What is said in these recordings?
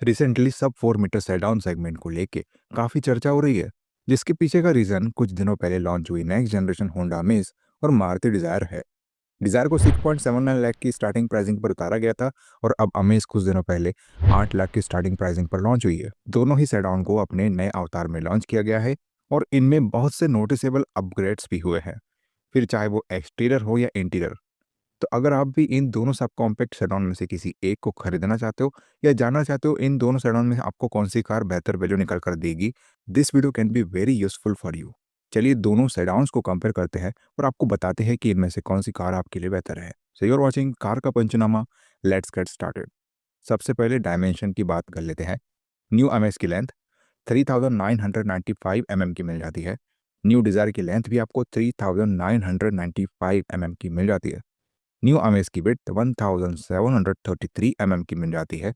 Recently सब 4 metre सेडाउन segment को लेके काफ़ी चर्चा हो रही है, जिसके पीछे का रीज़न कुछ दिनों पहले लॉन्च हुई नेक्स्ट जनरेशन होंडा अमेज और मारुति डिज़ायर है। डिज़ायर को 6.79 लाख की स्टार्टिंग प्राइसिंग पर उतारा गया था और अब अमेज कुछ दिनों पहले 8 लाख की स्टार्टिंग प्राइसिंग पर लॉन्च हुई है। दोनों ही सेडाउन को अपने नए अवतार में लॉन्च किया गया है और इनमें बहुत से नोटिसेबल अपग्रेड्स भी हुए हैं, फिर चाहे वो एक्सटीरियर हो या इंटीरियर। तो अगर आप भी इन दोनों सब कॉम्पैक्ट सेडान में से किसी एक को खरीदना चाहते हो या जानना चाहते हो इन दोनों सेडान में आपको कौन सी कार बेहतर वैल्यू निकल कर देगी, this video can be very useful for you. चलिए दोनों सेडान्स को कंपेयर करते हैं और आपको बताते हैं कि इनमें से कौन सी कार आपके लिए बेहतर है। So you are watching car का पंचनामा, लेट्स गेट स्टार्टेड। सबसे पहले डायमेंशन की बात कर लेते हैं। न्यू अमेज की लेंथ 3995 mm की मिल जाती है। न्यू डिज़ायर की लेंथ भी आपको 3995 mm की मिल जाती है। न्यू अमेज की विड्थ 1733 mm की मिल जाती है।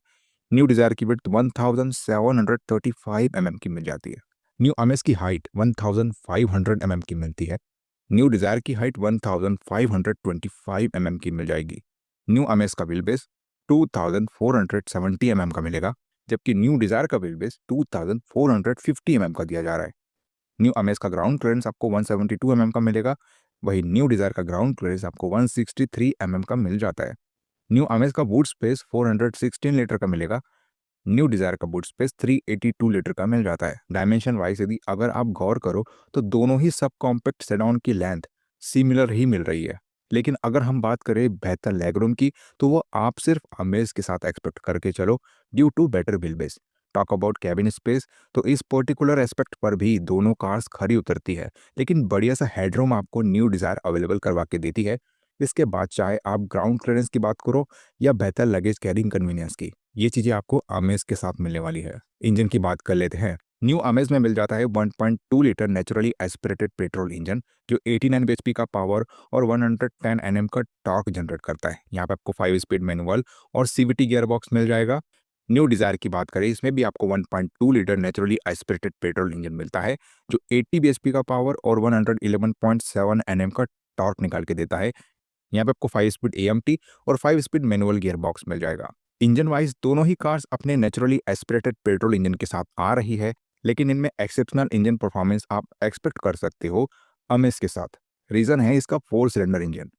न्यू डिज़ायर की विड्थ 1735 mm की मिल जाती है। न्यू अमेज की हाइट 1500 mm की मिलती है। न्यू डिज़ायर की हाइट 1525 mm की मिल जाएगी। न्यू अमेज का व्हील बेस 2470 mm का मिलेगा, जबकि न्यू डिज़ायर का व्हील बेस 2450 mm का दिया जा रहा है। न्यू अमेज का ग्राउंड क्लियरेंस आपको 172 mm का मिलेगा, वही न्यू डिज़ायर का ग्राउंड क्लियरेंस आपको 163 mm का मिल जाता है। न्यू अमेज का बूट स्पेस 416 लीटर का मिलेगा। न्यू डिज़ायर का बूट स्पेस 382 लीटर का मिल जाता है। डायमेंशन वाइज यदि अगर आप गौर करो तो दोनों ही सब कॉम्पैक्ट सेडान की लेंथ सिमिलर ही मिल रही है, लेकिन अगर हम बात करें बेहतर लेगरूम की तो वो आप सिर्फ अमेज के साथ एक्सपेक्ट करके चलो due to better wheelbase. Talk about cabin space, तो इस पर्टिकुलर एस्पेक्ट पर भी दोनों कार्स खरी उतरती है, लेकिन बढ़िया सा हेडरूम आपको न्यू डिज़ायर अवेलेबल करवा के देती है। इसके बाद चाहे आप ग्राउंड क्लियरेंस की बात करो या बेहतर लगेज कैरिंग कन्वीनियंस की, ये चीज़ें आपको अमेज के साथ मिलने वाली है। इंजन की बात कर लेते हैं। न्यू अमेज में मिल जाता है 1.2 litre naturally aspirated petrol engine जो 89 bhp का पावर और 110 Nm का टॉर्क जनरेट करता है। यहाँ पे आपको 5 स्पीड मैनुअल और CVT गियर बॉक्स मिल जाएगा। न्यू डिज़ायर की बात करें, इसमें भी आपको 1.2 litre naturally aspirated petrol engine मिलता है जो 80 bhp का पावर और 111.7 Nm का टॉर्क निकाल के देता है। यहाँ पे आपको 5 स्पीड AMT और 5 स्पीड मैनुअल गियर बॉक्स मिल जाएगा। इंजन वाइज दोनों ही कार्स अपने नेचुरली एस्पिरेटेड पेट्रोल इंजन के साथ आ रही है, लेकिन इनमें एक्सेप्शनल इंजन परफॉर्मेंस आप एक्सपेक्ट कर सकते हो अमेज के साथ। रीज़न है इसका 4 सिलेंडर इंजन।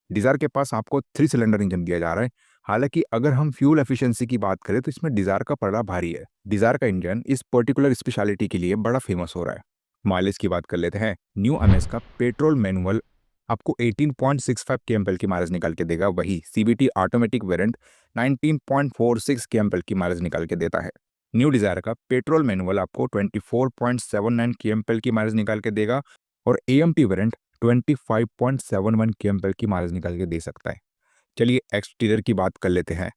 डिज़ायर के पास आपको 3 सिलेंडर इंजन दिया जा रहा है। हालांकि अगर हम फ्यूल एफिशिएंसी की बात करें तो इसमें डिज़ायर का पलड़ा भारी है। डिज़ायर का इंजन इस पर्टिकुलर स्पेशलिटी के लिए बड़ा फेमस हो रहा है। माइलेज की बात कर लेते हैं। न्यू अमेज का पेट्रोल मैनुअल आपको 18.65 kmpl की माइलेज निकाल के देगा, वही CVT ऑटोमेटिक वेरिएंट 19.46 kmpl की माइलेज निकाल के देता है। न्यू डिज़ायर का पेट्रोल मैनुअल आपको 24.79 kmpl की माइलेज निकाल के देगा और AMT वेरिएंट 25.71 kmpl की माइलेज निकाल के दे सकता है। चलिए एक्सटीरियर की बात कर लेते हैं।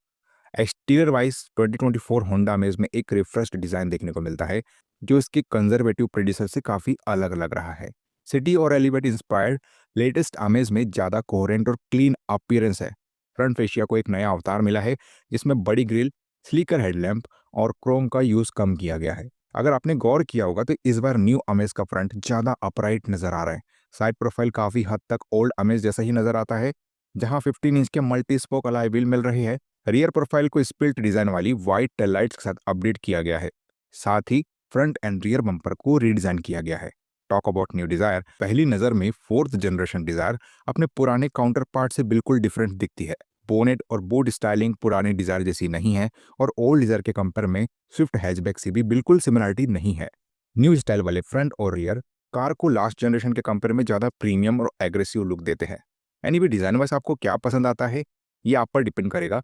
एक्सटीरियर वाइज 2024 होंडा अमेज में एक रिफ्रेश्ड डिज़ाइन देखने को मिलता है जो इसके कंजर्वेटिव प्रेडिसर से काफ़ी अलग लग रहा है। सिटी और एलिवेट इंस्पायर्ड लेटेस्ट अमेज में ज़्यादा कोहेरेंट और क्लीन अपीयरेंस है। फ्रंट फेशिया को एक नया अवतार मिला है जिसमें बड़ी ग्रिल, स्लीकर हेडलैम्प और क्रोम का यूज़ कम किया गया है। अगर आपने गौर किया होगा तो इस बार न्यू अमेज का फ्रंट ज़्यादा अपराइट नज़र आ रहा है। साइड प्रोफाइल काफ़ी हद तक ओल्ड अमेज जैसा ही नज़र आता है, जहां 15 इंच के मल्टी स्पोक अलॉय व्हील मिल रही है। रियर प्रोफाइल को स्प्लिट डिजाइन वाली वाइट टेल लाइट्स के साथ अपडेट किया गया है। साथ ही फ्रंट एंड रियर बम्पर को रीडिजाइन किया गया है। टॉक अबाउट न्यू डिजायर, पहली नज़र में 4th जनरेशन डिजायर अपने पुराने काउंटर पार्ट से बिल्कुल डिफरेंट दिखती है। बोनेट और बोर्ड स्टाइलिंग पुराने डिजायर जैसी नहीं है और ओल्ड डिजायर के कंपेयर में स्विफ्ट हैचबैक से भी बिल्कुल सिमिलरिटी नहीं है। न्यू स्टाइल वाले फ्रंट और रियर कार को लास्ट जनरेशन के कंपेयर में ज़्यादा प्रीमियम और एग्रेसिव लुक देते हैं। एनीवे डिज़ाइन वाइज आपको क्या पसंद आता है ये आप पर डिपेंड करेगा,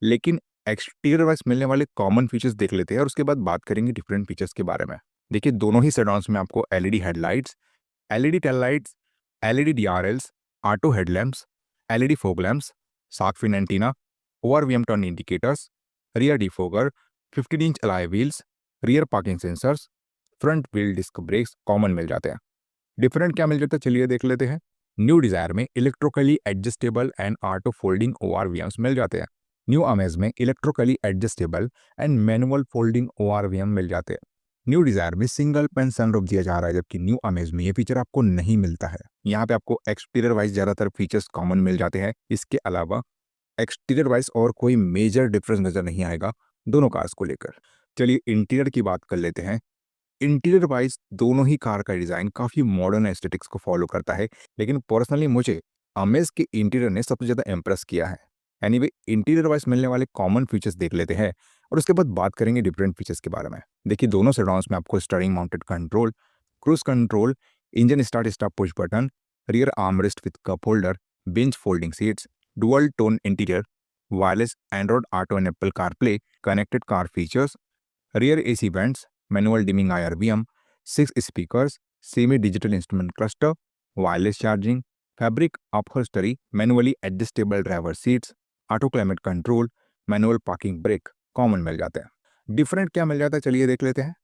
लेकिन एक्सटीरियर वाइज मिलने वाले कॉमन फीचर्स देख लेते हैं और उसके बाद बात करेंगे डिफरेंट फीचर्स के बारे में। देखिए दोनों ही सेडान्स में आपको LED headlights, LED tail lights, LED DRLs, auto headlamps, LED fog lamps, shark fin antenna, ORVM turn indicators, rear defogger, 15 inch alloy wheels, rear parking sensors, front wheel disc brakes common मिल जाते हैं। Different क्या मिल जाता है चलिए देख लेते हैं। न्यू डिज़ायर में electrically adjustable and auto folding ORVMs मिल जाते हैं। न्यू अमेज में electrically adjustable and manual folding ORVM मिल जाते हैं। न्यू डिज़ायर में सिंगल पेन सनरूफ दिया जा रहा है, जबकि न्यू अमेज में ये फीचर आपको नहीं मिलता है। यहाँ पे आपको एक्सटीरियर वाइज ज़्यादातर फीचर्स कॉमन मिल जाते हैं। इसके अलावा एक्सटीरियर वाइज और कोई मेजर डिफरेंस नज़र नहीं आएगा। दोनों कार्स को लेकर। चलिए इंटीरियर की बात कर लेते हैं। इंटीरियर वाइज दोनों ही कार का डिज़ाइन काफ़ी मॉडर्न एस्थेटिक्स को फॉलो करता है, लेकिन पर्सनली मुझे अमेज़ के इंटीरियर ने सबसे ज़्यादा इम्प्रेस किया है। एनीवे इंटीरियर वाइज मिलने वाले कॉमन फीचर्स देख लेते हैं और उसके बाद बात करेंगे डिफरेंट फीचर्स के बारे में। देखिए दोनों सेडान्स में आपको steering mounted control, cruise control, engine start stop push button, rear armrest with cup holder, bench folding seats, dual tone interior, wireless Android auto and Apple CarPlay, connected car features, rear AC vents, manual dimming IRVM, 6 speakers, semi-digital instrument cluster, wireless charging, fabric upholstery, manually adjustable driver seats, auto climate control, manual parking brake, common मिल जाते हैं। Different क्या मिल जाता है चलिए देख लेते हैं।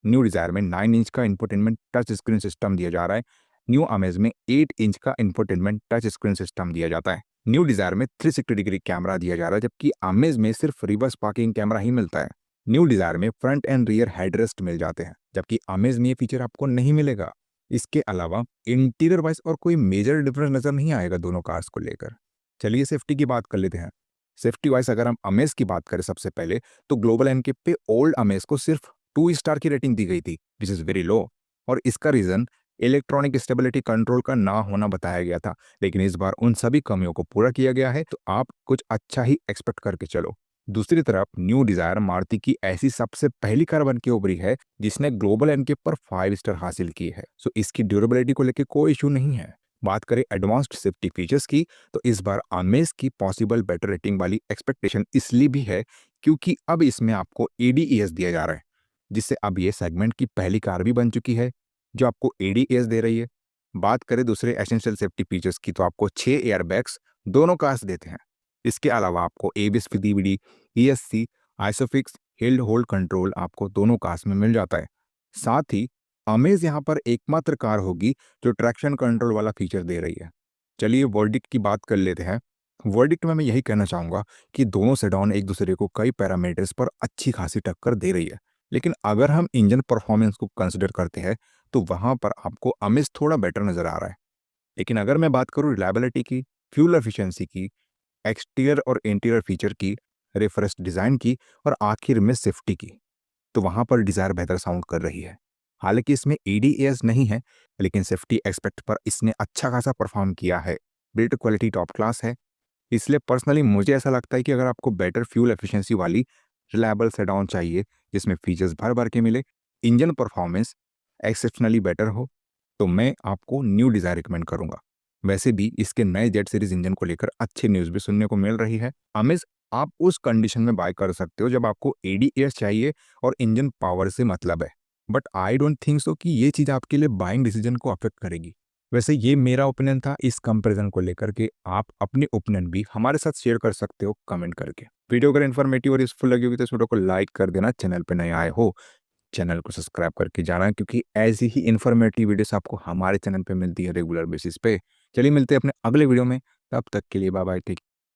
न्यू डिज़ायर में 9 इंच का इंफोटेनमेंट टच स्क्रीन सिस्टम दिया जा रहा है। न्यू अमेज में 8 इंच का इंफोटेनमेंट टच स्क्रीन सिस्टम दिया जाता है। न्यू डिज़ायर में 360 डिग्री कैमरा दिया जा रहा है, जबकि अमेज में सिर्फ रिवर्स पार्किंग कैमरा ही मिलता है। न्यू डिज़ायर में फ्रंट एंड रियर हेडरेस्ट मिल जाते हैं, जबकि अमेज में ये फीचर आपको नहीं मिलेगा। इसके अलावा इंटीरियर वाइज और कोई मेजर डिफरेंस नजर नहीं आएगा दोनों कार्स को लेकर। चलिए सेफ्टी की बात कर लेते हैं। सेफ्टी वाइज अगर हम अमेज की बात करें सबसे पहले, तो ग्लोबल एनकेप पे ओल्ड अमेज को सिर्फ 2 स्टार की रेटिंग दी गई थी, विच इज़ वेरी लो, और इसका रीज़न इलेक्ट्रॉनिक स्टेबिलिटी कंट्रोल का ना होना बताया गया था। लेकिन इस बार उन सभी कमियों को पूरा किया गया है, तो आप कुछ अच्छा ही एक्सपेक्ट करके चलो। दूसरी तरफ न्यू डिज़ायर मारुति की ऐसी सबसे पहली कार बन के उभरी है जिसने ग्लोबल एनकेप पर 5 स्टार हासिल की है, सो इसकी ड्यूरेबिलिटी को लेकर कोई इशू नहीं है। बात करें एडवांस्ड सेफ्टी फीचर्स की, तो इस बार अमेज की पॉसिबल बेटर रेटिंग वाली एक्सपेक्टेशन इसलिए भी है क्योंकि अब इसमें आपको ADAS दिया जा रहा है, जिससे अब ये सेगमेंट की पहली कार भी बन चुकी है जो आपको ADAS दे रही है। बात करें दूसरे एसेंशियल सेफ्टी फीचर्स की, तो आपको 6 एयरबैग्स दोनों कार्स देते हैं। इसके अलावा आपको ABS DVD, ESC, isofix, hill hold control आपको दोनों कार्स में मिल जाता है। साथ ही अमेज यहाँ पर एकमात्र कार होगी जो ट्रैक्शन कंट्रोल वाला फीचर दे रही है। चलिए वर्डिक्ट की बात कर लेते हैं। वर्डिक्ट में मैं यही कहना चाहूँगा कि दोनों सेडान एक दूसरे को कई पैरामीटर्स पर अच्छी खासी टक्कर दे रही है, लेकिन अगर हम इंजन परफॉर्मेंस को कंसिडर करते हैं तो वहाँ पर आपको अमेज थोड़ा बेटर नज़र आ रहा है। लेकिन अगर मैं बात करूँ रिलायबिलिटी की, फ्यूल एफिशिएंसी की, एक्सटीरियर और इंटीरियर फीचर की, रिफ्रेश डिज़ाइन की और आखिर में सेफ्टी की, तो वहाँ पर डिज़ायर बेहतर साउंड कर रही है। हालांकि इसमें ADAS नहीं है, लेकिन सेफ्टी एस्पेक्ट पर इसने अच्छा खासा परफॉर्म किया है। बिल्ड क्वालिटी टॉप क्लास है। इसलिए पर्सनली मुझे ऐसा लगता है कि अगर आपको बेटर फ्यूल एफिशिएंसी वाली रिलायबल सेडान चाहिए जिसमें फीचर्स भर भर के मिले, इंजन परफॉर्मेंस एक्सेप्शनली बेटर हो, तो मैं आपको न्यू डिज़ायर रिकमेंड करूंगा। वैसे भी इसके नए जेड सीरीज इंजन को लेकर अच्छी न्यूज़ भी सुनने को मिल रही है। अमेज आप उस कंडीशन में बाय कर सकते हो जब आपको ADAS चाहिए और इंजन पावर से मतलब है, but I don't think so कि ये चीज़ आपके लिए बाइंग डिसीजन को अफेक्ट करेगी। वैसे ये मेरा ओपिनियन था इस कंपैरिजन को लेकर के। आप अपनी ओपिनियन भी हमारे साथ शेयर कर सकते हो कमेंट करके। वीडियो अगर इन्फॉर्मेटिव और यूजफुल लगी होगी तो इस वीडियो को लाइक कर देना। चैनल पे नए आए हो चैनल को सब्सक्राइब करके जाना, क्योंकि ऐसी ही इन्फॉर्मेटिव वीडियोस आपको हमारे चैनल पे मिलती है रेगुलर बेसिस पे। चलिए मिलते हैं अपने अगले वीडियो में, तब तक के लिए बाय बाय, टेक